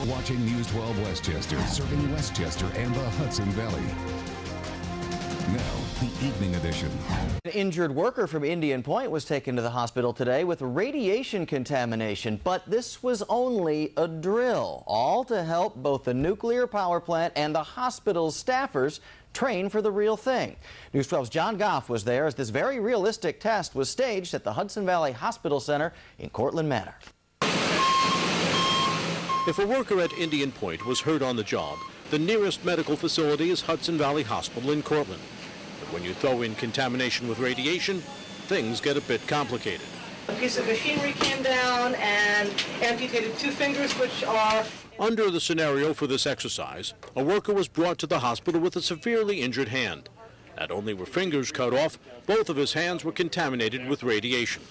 Watching News 12 Westchester, serving Westchester and the Hudson Valley. Now, the evening edition. An injured worker from Indian Point was taken to the hospital today with radiation contamination, but this was only a drill, all to help both the nuclear power plant and the hospital's staffers train for the real thing. News 12's John Goff was there as this very realistic test was staged at the Hudson Valley Hospital Center in Cortland Manor. If a worker at Indian Point was hurt on the job, the nearest medical facility is Hudson Valley Hospital in Cortland. But when you throw in contamination with radiation, things get a bit complicated. A piece of machinery came down and amputated 2 fingers, which are... Under the scenario for this exercise, a worker was brought to the hospital with a severely injured hand. Not only were fingers cut off, both of his hands were contaminated with radiation.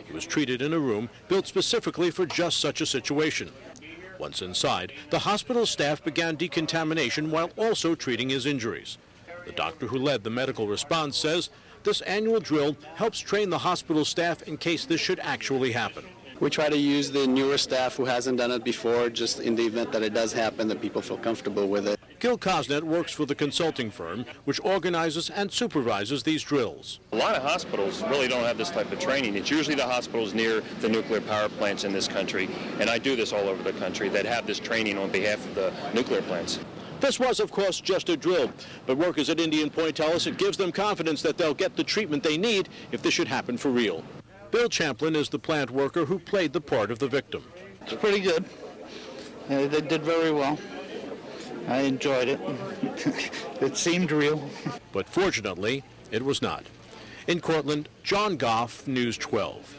He was treated in a room built specifically for just such a situation. Once inside, the hospital staff began decontamination while also treating his injuries. The doctor who led the medical response says this annual drill helps train the hospital staff in case this should actually happen. We try to use the newer staff who hasn't done it before, just in the event that it does happen, that people feel comfortable with it. Gil Cosnet works for the consulting firm which organizes and supervises these drills. A lot of hospitals really don't have this type of training. It's usually the hospitals near the nuclear power plants in this country, and I do this all over the country, that have this training on behalf of the nuclear plants. This was, of course, just a drill, but workers at Indian Point tell us it gives them confidence that they'll get the treatment they need if this should happen for real. Bill Champlin is the plant worker who played the part of the victim. It's pretty good. They did very well. I enjoyed it. It seemed real. But fortunately, it was not. In Cortland, John Goff, News 12.